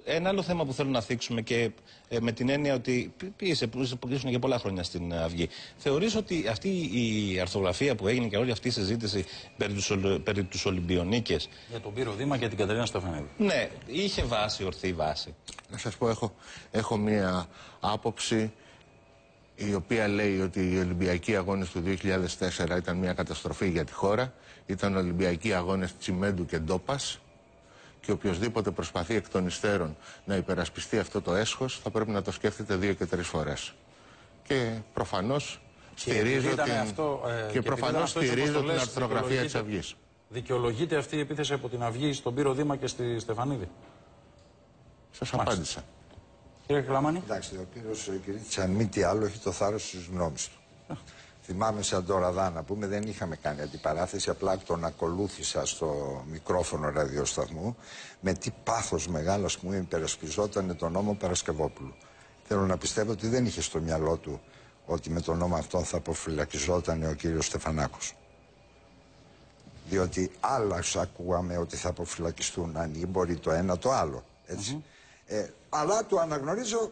ένα άλλο θέμα που θέλω να θίξουμε και με την έννοια ότι πίεσε που ήσουν και πολλά χρόνια στην Αυγή. Θεωρείς ότι αυτή η αρθογραφία που έγινε και όλη αυτή η συζήτηση περί τους Ολυμπιονίκες. Για τον Πύρο Δήμα και την Κατερίνα Στεφανίδη. Ναι, είχε βάση, ορθή βάση. Να σας πω, έχω μία άποψη η οποία λέει ότι οι Ολυμπιακοί Αγώνες του 2004 ήταν μια καταστροφή για τη χώρα. Ήταν Ολυμπιακοί Αγώνες τσιμέντου και ντόπας. Και οποιοδήποτε προσπαθεί εκ των υστέρων να υπερασπιστεί αυτό το έσχος θα πρέπει να το σκέφτεται 2 και 3 φορές. Και προφανώς στηρίζω την αρθρογραφία της Αυγής. Δικαιολογείται αυτή η επίθεση από την Αυγή στον Πύρο Δήμα και στη Στεφανίδη? Σας απάντησα. Κύριε Κλαμάνη. Εντάξει, ο Πύρος Κυρίτης, αν μη τι άλλο, έχει το θάρρος της γνώμης του. Θυμάμαι σαν τώρα να πούμε, δεν είχαμε κάνει αντιπαράθεση, απλά τον ακολούθησα στο μικρόφωνο ραδιοσταθμού με τι πάθος μεγάλο, ας πούμε, υπερασπιζόταν τον νόμο Παρασκευόπουλου. Θέλω να πιστεύω ότι δεν είχε στο μυαλό του ότι με τον νόμο αυτόν θα αποφυλακιζόταν ο κύριος Στεφανάκος. Διότι άλλα ακούγαμε ότι θα αποφυλακιστούν ανήμποροι, το ένα το άλλο. Έτσι. Αλλά του αναγνωρίζω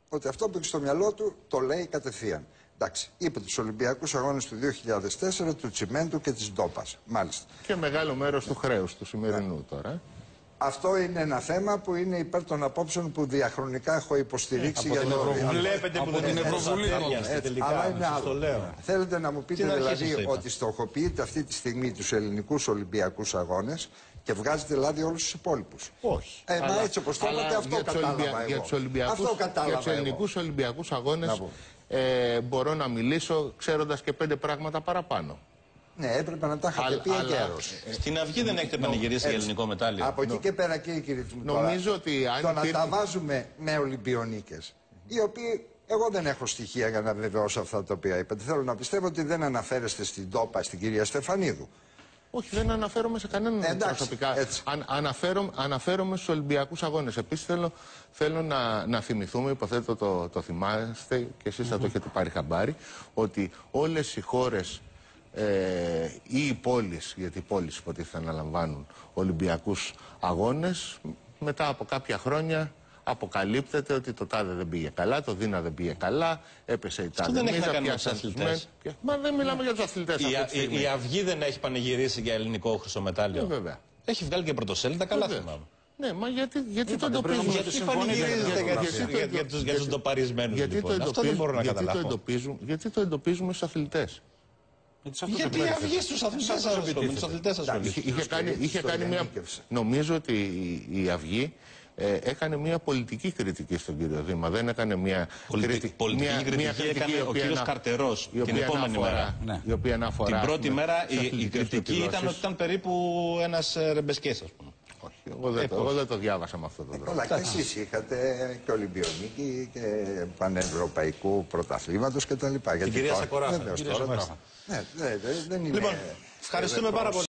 ότι αυτό που έχει στο μυαλό του το λέει κατευθείαν. Εντάξει, είπε τους Ολυμπιακούς Αγώνες του 2004, του τσιμέντου και της ντόπας. Μάλιστα. Και μεγάλο μέρος του χρέους του σημερινού τώρα. Αυτό είναι ένα θέμα που είναι υπέρ των απόψεων που διαχρονικά έχω υποστηρίξει για το Βλέπετε που δεν είναι Ευρωβουλή. Αλλά είναι άλλο. Θέλετε να μου πείτε δηλαδή ότι στοχοποιείτε αυτή τη στιγμή τους ελληνικούς Ολυμπιακούς Αγώνες και βγάζετε δηλαδή όλους τους υπόλοιπους? Όχι. Μα έτσι όπως το είπατε, αυτό κατάλαβα εγώ. Για τους ελληνικούς Ολυμπιακούς Αγώνες μπορώ να μιλήσω ξέροντας και 5 πράγματα παραπάνω. Ναι, έπρεπε να τα είχατε πει εγκαίρως. Στην Αυγή δεν έχετε πανηγυρίσει για ελληνικό μετάλλιο? Από εκεί και πέρα, κύριε Κυρίτη, νομίζω ότι το να τα βάζουμε με Ολυμπιονίκες, οι οποίοι εγώ δεν έχω στοιχεία για να βεβαιώσω αυτά τα οποία είπατε. Θέλω να πιστεύω ότι δεν αναφέρεστε στην ντόπα, στην κυρία Στεφανίδου. Όχι, δεν αναφέρομαι σε κανέναν προσωπικά. Αναφέρομαι στους Ολυμπιακούς Αγώνες. Επίσης θέλω να θυμηθούμε, υποθέτω το θυμάστε και εσείς θα το έχετε πάρει χαμπάρι, ότι όλες οι χώρες ή οι πόλεις, γιατί οι πόλεις υποτίθεται αναλαμβάνουν Ολυμπιακούς Αγώνες, μετά από κάποια χρόνια αποκαλύπτεται ότι το τάδε δεν πήγε καλά, το δίνα δεν πήγε καλά, έπεσε η τάδε. Αυτό δεν έχει να κάνει με τους αθλητές. Μα δεν μιλάμε για τους αθλητές. Η Αυγή δεν έχει πανηγυρίσει για ελληνικό χρυσό μετάλλιο? Βέβαια. Έχει βγάλει και πρωτοσέλιδα, καλά θυμάμαι. Ναι, μα γιατί το εντοπίζουμε? Γιατί πανηγυρίζετε για τους ντοπαρισμένους λοιπόν? Αυτό δεν μπορώ να καταλάβω. Γιατί το εντοπίζουμε στους αθλητές? Γιατί η Αυγή στους αθλητές ασχολείται. Νομίζω ότι η Αυγή έκανε μια πολιτική κριτική στον κύριο Δήμα. Δεν έκανε μια πολιτική κριτική έκανε ο κύριος Καρτερός την επόμενη μέρα. Την πρώτη μέρα η κριτική ήταν ότι ήταν περίπου ένας ρεμπεσκές, ας πούμε. Όχι, εγώ δεν το διάβασα με αυτόν τον τρόπο. Αλλά και εσείς είχατε και Ολυμπιονίκη και Πανευρωπαϊκού Πρωταθλήματος κτλ. Την κυρία Σακοράφα. Λοιπόν, ευχαριστούμε πάρα πολύ.